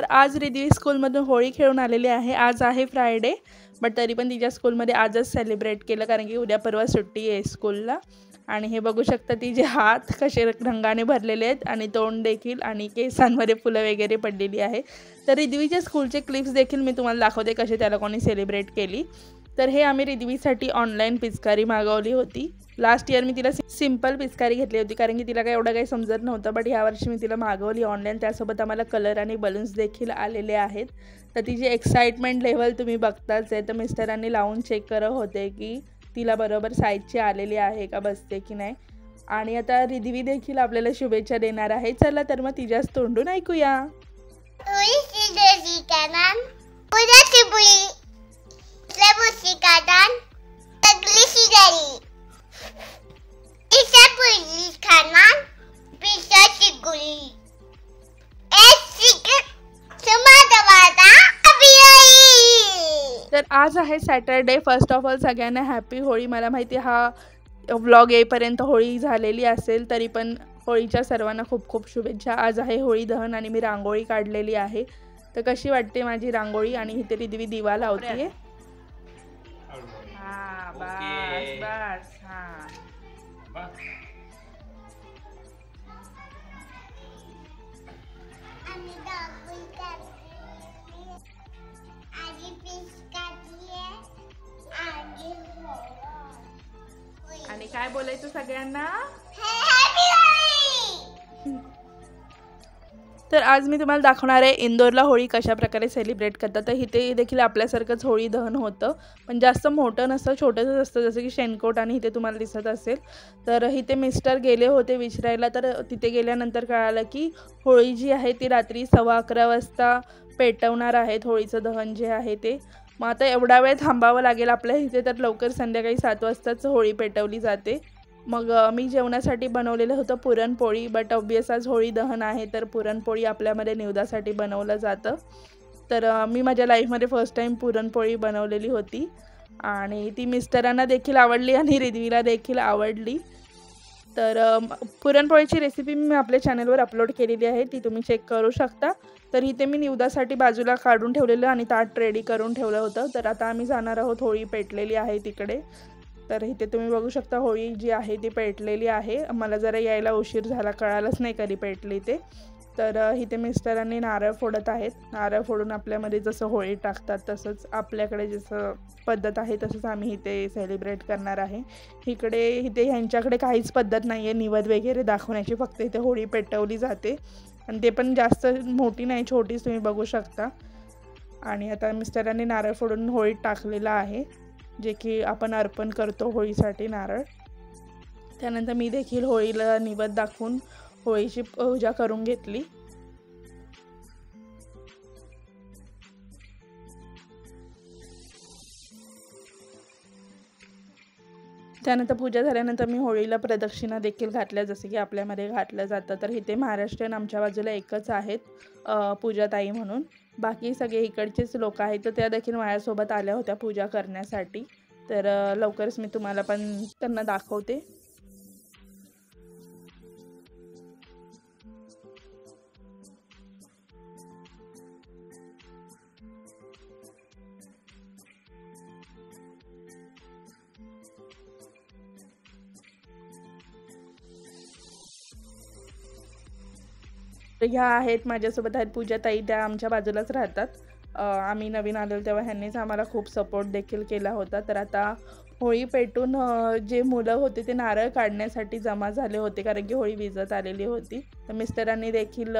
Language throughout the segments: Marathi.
आज रिद्वी स्कूलमधून होळी खेळून आलेली आहे। आज आहे फ्रायडे, बट तरी पण तिच्या स्कूलमध्ये आजच सेलिब्रेट केलं कारण की उद्या परवा सुट्टी आहे स्कूलला। आणि हे बघू शकता तिचे हात कसे रंगाने भरलेले आहेत आणि तोंड देखील आणि केसांमध्ये फुलं वगैरे पडलेली आहे। तर रिद्वीच्या स्कूलचे क्लिप्स देखील मी तुम्हाला दाखवते कसे त्या लोकांनी सेलिब्रेट केली। तर हे आम्ही रिद्वीसाठी ऑनलाईन पिचकारी मागवली होती। लास्ट इयर मी तिला सिंपल पिचकारी घेतली होती कारण की तिला काही एवढं काही समजत नव्हतं, बट ह्या वर्षी मी तिला मागवली ऑनलाईन। त्यासोबत आम्हाला कलर आणि बलून्स देखील आलेले आहेत। तर तिची एक्साइटमेंट लेवल तुम्ही बघताच आहे। तर मिस्टरांनी लावून चेक करत होते की तिला बरोबर साईजची आलेली आहे का, बसते की नाही। आणि आता रिद्वी देखील आपल्याला शुभेच्छा देणार आहे। चला तर मग तिच्याच तोंडून ऐकूया। तर आज आहे सॅटरडे। फर्स्ट ऑफ ऑल सगळ्यांना हॅपी होळी। मला माहिती हा व्लॉग येईपर्यंत होळी झालेली असेल, तरी पण होळीच्या सर्वांना खूप खूप शुभेच्छा। आज आहे होळी दहन आणि मी रांगोळी काढलेली आहे। तर कशी वाटते माझी रांगोळी? आणि इथे रिद्वी दिवा लावते। हां बस बस हां आणि काय बोलायचं सगळ्यांना? तर आज मी तुम्हाला दाखवणार आहे इंदोरला होळी कशा प्रकारे सेलिब्रेट करतात। तर इथे देखील आपल्यासारखंच होळी दहन होतं, पण जास्त मोठं नसतं, छोटंसं असतं, जसं की शेणकोट। आणि इथे तुम्हाला दिसत असेल तर इथे मिस्टर गेले होते विचारायला। तर तिथे गेल्यानंतर कळालं की होळी जी आहे ती रात्री 11:15 वाजता पेटवणार आहेत, होळीचं दहन जे आहे ते। मग आता एवढा वेळ थांबावं लागेल आपल्या इथे, तर लवकर संध्याकाळी 7 वाजताच होळी पेटवली जाते। मग मी जेवणासाठी बनवलेलं होतं पुरणपोळी, बट ऑब्वियस आज होळी दहन आहे तर पुरणपोळी आपल्यामध्ये निवेदासाठी बनवलं जातं। तर मी माझ्या लाईफमध्ये फर्स्ट टाईम पुरणपोळी बनवलेली होती आणि ती मिस्टरांना देखील आवडली आणि रिद्वीला देखील आवडली। तर पुरणपोळीची रेसिपी मी आपल्या चॅनलवर अपलोड केलेली आहे, ती तुम्ही चेक करू शकता। तर इथे मी निवेदासाठी बाजूला काढून ठेवलेलं आणि ताट रेडी करून ठेवलं होतं। तर आता आम्ही जाणार आहोत, होळी पेटलेली आहे तिकडे। तर इथे तुम्ही बघू शकता होळी जी आहे ती पेटलेली आहे। मला जरा यायला उशीर झाला, कळालंच नाही कधी पेटली ते। तर इथे मिस्टरांनी नारळ फोडत आहेत। नारळ फोडून आपल्यामध्ये जसं होळी टाकतात तसंच आपल्याकडे जसं पद्धत आहे तसंच आम्ही इथे सेलिब्रेट करणार आहे। इथे ह्यांच्याकडे काहीच पद्धत नाही आहे निवेद वगैरे दाखवण्याची, फक्त इथे होळी पेटवली जाते आणि ते पण जास्त मोठी नाही, छोटीच तुम्ही बघू शकता। आणि आता मिस्टरांनी नारळ फोडून होळीत टाकलेला आहे, जे की आपण अर्पण करतो होळीसाठी नारळ। त्यानंतर मी देखील होळीला निवेद दाखवून होळीची पूजा करून घेतली। त्यानंतर पूजा झाल्यानंतर मी होळीला प्रदक्षिणा देखील घातल्या, जसे की आपल्यामध्ये घातलं जातं। तर इथे महाराष्ट्रीयन आमच्या बाजूला एकच आहेत पूजाताई म्हणून, बाकी सगळे इकडचेच लोक आहेत। तर त्या देखील माझ्यासोबत आल्या होत्या पूजा करण्यासाठी। तर लवकरच मी तुम्हाला पण त्यांना दाखवते। ह्या आहेत माझ्यासोबत आहेत पूजाताई, त्या आमच्या बाजूलाच राहतात। आम्ही नवीन आलो तेव्हा ह्यांनीच आम्हाला खूप सपोर्ट देखील केला होता। तर आता होळी पेटून जे मुलं होते ते नारळ काढण्यासाठी जमा झाले होते कारण की होळी विझत आलेली होती। तर मिस्टरांनी देखील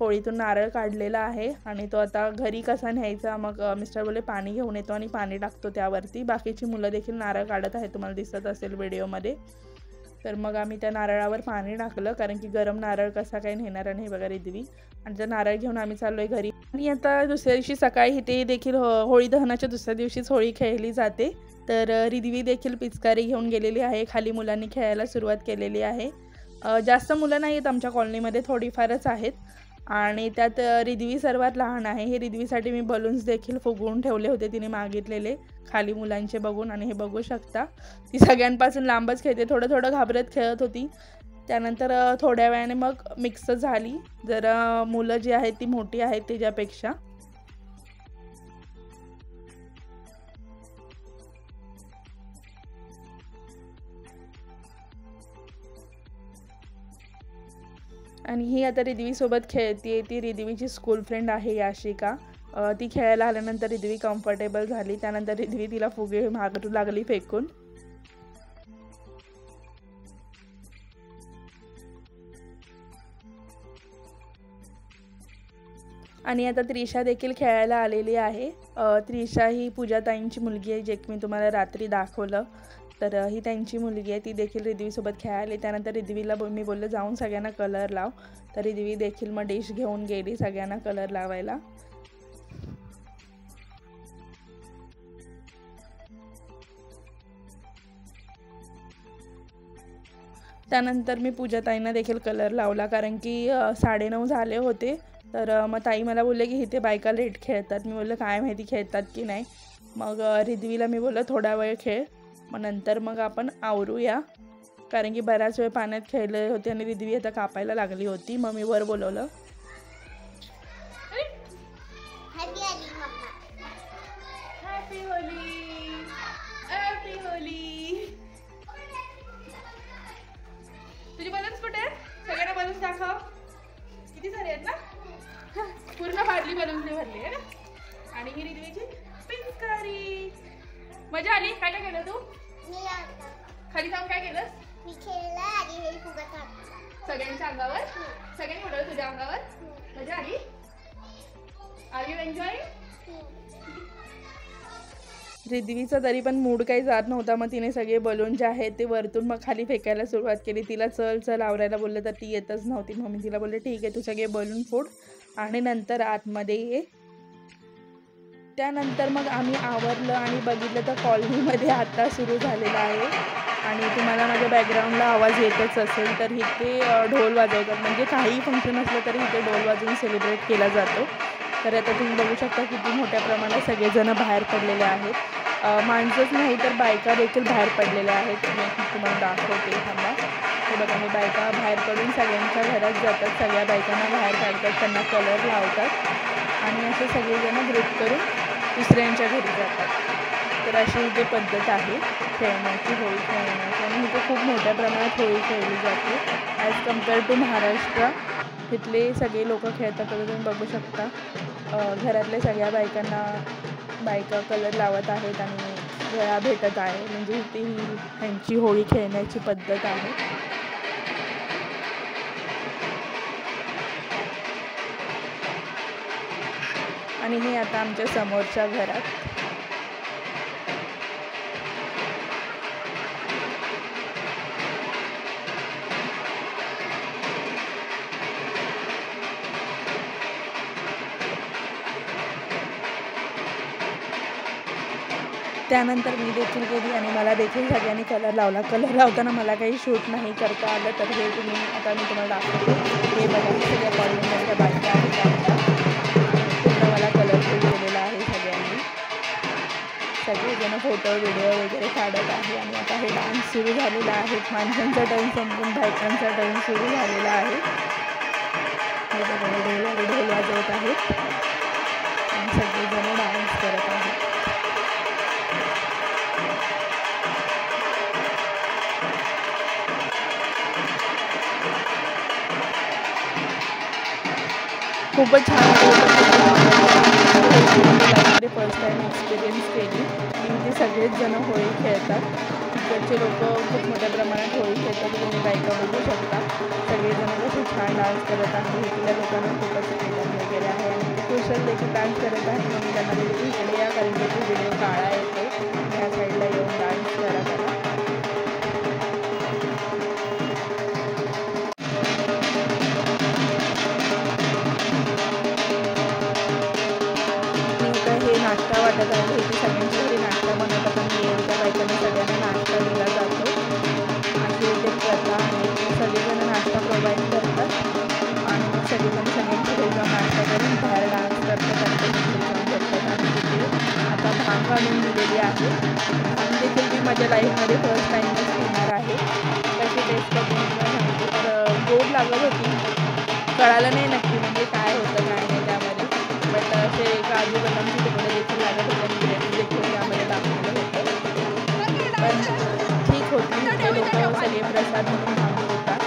होळीतून नारळ काढलेला आहे आणि तो आता घरी कसा न्यायचा, मग मिस्टर बोलले पाणी घेऊन येतो आणि पाणी टाकतो त्यावरती। बाकीची मुलं देखील नारळ काढत आहेत, तुम्हाला दिसत असेल व्हिडिओमध्ये। तर मग आम्ही त्या नारळावर पाणी टाकलं कारण की गरम नारळ कसा काय नेणार। आणि हे बघा रिद्वी, आणि त्या नारळ घेऊन आम्ही चाललोय घरी। आणि आता दुसऱ्या दिवशी सकाळी इथे देखील होळी दहनाच्या दुसऱ्या दिवशीच होळी खेळली जाते। तर रिद्वी देखील पिचकारी घेऊन गेलेली आहे, खाली मुलांनी खेळायला सुरुवात केलेली आहे। जास्त मुलं नाही आहेत आमच्या कॉलनीमध्ये, थोडीफारच आहेत। आणि त्यात रिद्वी सर्वात लहान आहे। हे रिद्वीसाठी मी बलून्स देखील फुगवून ठेवले होते तिने मागितलेले खाली मुलांचे बघून। आणि हे बघू शकता ती सगळ्यांपासून लांबच खेळते, थोडं थोडं घाबरत खेळत होती। त्यानंतर थोड्या वेळाने मग मिक्स झाली, जरा मुलं जी आहेत ती मोठी आहेत तिच्यापेक्षा. आणि ही आता रिद्वीसोबत खेळते. ती रिद्वीची स्कूल फ्रेंड आहे याशिका. ती खेळायला आल्यानंतर रिद्वी कम्फर्टेबल झाली. त्यानंतर रिद्वी तिला फुगे मागू लागली फेकून. आणि आता त्रिशा देखील खेळायला आलेली आहे. त्रिशा ही पूजाताईंची मुलगी आहे, जे की मी तुम्हाला रात्री दाखवलं. तर ही त्यांची मुलगी आहे. ती देखील रिद्वीसोबत खेळायला. त्यानंतर रिद्वीला मी बोललं जाऊन सगळ्यांना कलर लाव. तर रिद्वी देखील मग डिश घेऊन गेली सगळ्यांना कलर लावायला. त्यानंतर मी पूजाताईंना देखील कलर लावला, कारण की 9:30 झाले होते. तर मग ताई मला बोलले की इथे बायका लेट खेळतात. मी बोललं काय माहिती खेळतात की नाही. मग रिद्वीला मी बोललं थोडा वेळ खेळ, मग नंतर मग आपण आवरूया, कारण की बराच वेळ पाण्यात खेळले होते आणि रिद्वी आता कापायला लागली होती. मग मी वर बोलवलं. Happy Holy, happy Holy. तुझे बलून्स कुठे आहेत? सगळ्यांना बलून्स दाखव. किती सारे आहेत ना? पूर्ण बादली बलून्सने भरली आहे ना. आणि ही रिद्वीची पिचकारी. मजा आली? काय काय केलं तू? खाली जाऊन काय केलंस? मी खेळला आणि हे फुगा टाकला सगळ्यांच्या अंगावर. सगळ्यांनी उडवलं तुझ्या अंगावर. मजा आली? R you enjoying? रिद्वीचा तरी पण मूड काही जात नव्हता. मग तिने सगळे बलून जे आहेत ते वरतून मग खाली फेकायला सुरुवात केली. तिला चल चल आवरायला बोललं तर ती येतच नव्हती. मग मी तिला बोलले ठीक आहे, तू सगळे बलून फोड आणि नंतर आतमध्ये ये. त्यानंतर मग आम्ही आवरलं आणि बघितलं तर कॉलनीमध्ये आता सुरू झालेला आहे. आणि तुम्हाला माझ्या बॅकग्राऊंडला आवाज येतच असेल. तर इथे ढोल वाजवतात, म्हणजे काहीही फंक्शन असलं तरी इथे ढोल वाजवून सेलिब्रेट केला जातो. तर आता तुम्ही बघू शकता किती मोठ्या प्रमाणात सगळेजण बाहेर पडलेले आहेत. माणसंच नाही तर बायका देखील बाहेर पडलेल्या आहेत. मी तुम्हाला दाखवते थांबा. हे बघा, हे बायका बाहेर पडून सगळ्यांच्या घरात जातात, सगळ्या बायकांना बाहेर काढतात, त्यांना कलर लावतात आणि असे सगळेजण ग्रुप करून दुसऱ्यांच्या घरी जातात. तर अशी इथे पद्धत आहे खेळण्याची, होळी खेळण्याची. आणि इथे खूप मोठ्या प्रमाणात होळी खेळली जाते ॲज कम्पेअर टू महाराष्ट्र. तिथले सगळे लोक खेळतात. तर तुम्ही बघू शकता घरातल्या सगळ्या बायका कलर लावत आहेत आणि गळा भेटत आहे. म्हणजे इथे ही ह्यांची होळी खेळण्याची पद्धत आहे. आणि हे आता आमच्या समोरच्या घरात. त्यानंतर मी देखील गेली आणि मला देखील सगळ्यांनी कलर लावला. कलर लावताना मला काही शूट नाही करता आलं, तर हे आता मी तुम्हाला दाखवते. हे बघा, सगळ्या कॉलनीमधल्या बायका आहेत, पूर्ण मला कलरफुल केलेला आहे सगळ्यांनी. सगळेजण फोटो व्हिडिओ वगैरे काढत आहे. आणि आता हे डान्स सुरू झालेला आहे. माणसांचा टर्न संपून बायकांचा टर्न सुरू झालेला आहे. हे बघा, ढोल वाजवत आहेत आणि सगळेजण डान्स करत आहेत. खूपच छान फर्स्ट टाईम एक्सपिरियन्स केली. आणि इथे सगळेच जण होळी खेळतात. इकडचे लोक खूप मोठ्या प्रमाणात होळी खेळतात. तुम्ही बायका बघू शकता सगळेजण कसे छान डान्स करत आहे. इथल्या लोकांना खूपच फ्रीडम वगैरे आहे आणि सोशल देखील डान्स करत आहे. म्हणून त्यांना देखील इकडे या, कारण की व्हिडिओ काढा येतो. ह्या साईडला येऊन डान्स करा त्याला. नाश्ता वाटत आहे. इथे सगळ्यांच्या घरी नाश्ता बनवतात आणि एवढ्या बायकांना सगळ्यांना नाश्ता दिला जातो. अशी इथे प्रथा आहे. सगळेजण नाश्ता प्रोव्हाइड करतात आणि मग सगळेजण सगळ्यांच्या घरी जाऊन नाश्ता करून बाहेर डान्स करतात आणि जाऊन करतात. आणि तिथे आता भांग आणून दिलेली आहे. भांग देखील मी माझ्या लाईफमध्ये फर्स्ट टाईमच घेणार आहे. कशी टेस्ट करून सांगते. तर गोड लागत होती, कळालं नाही नक्की म्हणजे काय होतं काय नाही त्यामध्ये, बट असे काजू बदामचे तुकडे देखील लागत होते आणि ग्रेव्ही देखील त्यामध्ये दाखवलं होतं, पण ठीक होती. ते लोक सगळे प्रसाद म्हणून थांबत होतात.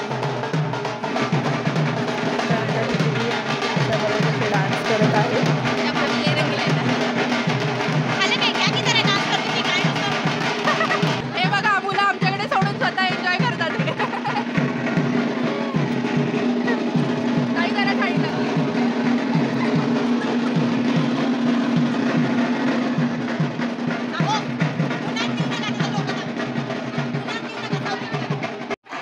त्यानंतर डान्स करत आहे.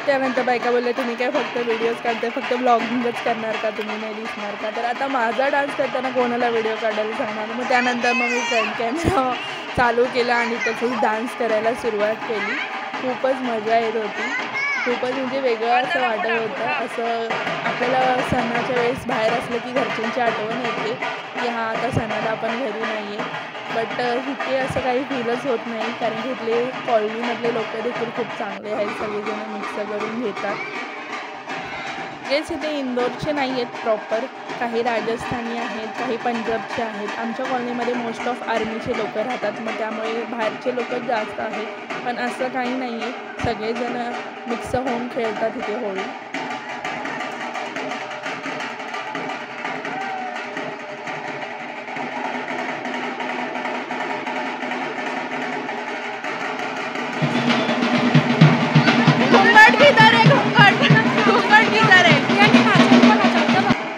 त्यानंतर बायका बोलल्या तुम्ही काय फक्त व्हिडिओज काढताय, फक्त ब्लॉगिंगच करणार का, तुम्ही नाही दिसणार का. तर आता माझा डान्स करताना कोणाला व्हिडिओ काढायला सांगणार. मग त्यानंतर मग मी फ्रंट कॅमेरा चालू केला आणि तसंच डान्स करायला सुरुवात केली. खूपच मजा येत होती, खूपच म्हणजे वेगळं असं वाटत होतं. असं आपल्याला सणाच्या वेळेस बाहेर असलं की घरच्यांची आठवण येते की हां आता सणाला आपण घरी नाही आहे, बट इथे असं काही फीलच होत नाही, कारण की इथले कॉलनीमधले लोक देखील खूप चांगले आहेत, सगळेजण मिक्स करून घेतात. तेच इथे इंदोरचे नाही आहेत प्रॉपर, काही राजस्थानी आहेत, काही पंजाबचे आहेत. आमच्या कॉलनीमध्ये मोस्ट ऑफ आर्मीचे लोक राहतात, मग त्यामुळे बाहेरचे लोक जास्त आहेत, पण असं काही नाही आहे, सगळेजण मिक्स होऊन खेळतात इथे होळी.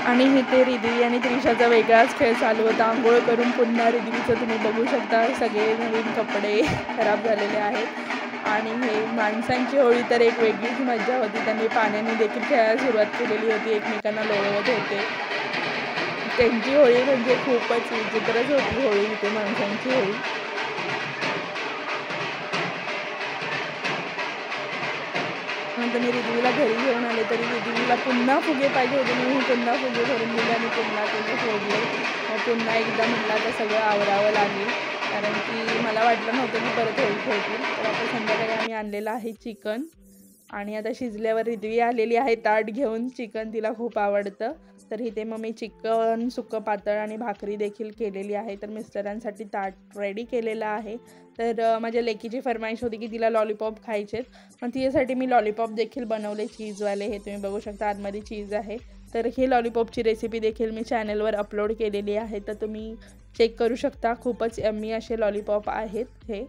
आणि इथे रिद्वी आणि त्रिशाचा वेगळाच खेळ चालू होता. आंघोळ करून पुन्हा रिद्वीचं तुम्ही बघू शकता, सगळे नवीन कपडे खराब झालेले आहेत. आणि हे माणसांची होळी तर एक वेगळीच मजा होती. त्यांनी पाण्याने देखील खेळायला सुरुवात केलेली होती, एकमेकांना लोळवत होते. त्यांची होळी म्हणजे खूपच विचित्रच होती होळी, इथे माणसांची होळी. नंतर मी रिद्वीला घरी घेऊन आले, तरी रिद्वीला पुन्हा फुगे पाहिजे होते, मी पुन्हा फुगे भरून दिले आणि पुन्हा तिने फोडले. मग पुन्हा एकदा म्हटलं आता सगळं आवरावं लागेल, कारण की मला वाटलं नव्हतं की परत होळी खेळतील. तर आता संध्याकाळी आम्ही आणलेलं आहे चिकन, आणि आता शिजल्यावर रिद्वी आलेली आहे ताट घेऊन. चिकन तिला खूप आवडतं, तर इथे मग मी चिकन सुक्कं पातळ आणि भाकरी देखील केलेली आहे. तर मिस्टरांसाठी ताट रेडी केलेलं आहे. तर माझ्या लेकीची फरमाईश होती की तिला लॉलीपॉप खायचेत, मग तिच्यासाठी मी लॉलीपॉप देखील बनवले चीजवाले. हे तुम्ही बघू शकता, आतमध्ये चीज आहे. तर ही लॉलीपॉपची रेसिपी देखील मी चॅनलवर अपलोड केलेली आहे, तर तुम्ही चेक करू शकता. खूपच यम्मी असे लॉलीपॉप आहेत हे,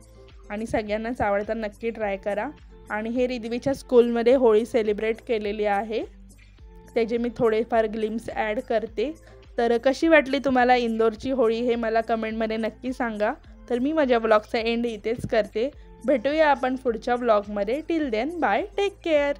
आणि सगळ्यांनाच आवडतात, नक्की ट्राय करा. आणि हे रिद्वीच्या स्कूलमध्ये होळी सेलिब्रेट केलेली आहे, त्याचे मी थोडेफार ग्लिम्स ॲड करते. तर कशी वाटली तुम्हाला इंदोरची होळी हे मला कमेंटमध्ये नक्की सांगा. तर मी माझ्या ब्लॉगचा एंड इथेच करते. भेटूया आपण पुढच्या ब्लॉगमध्ये. Till then bye, take care.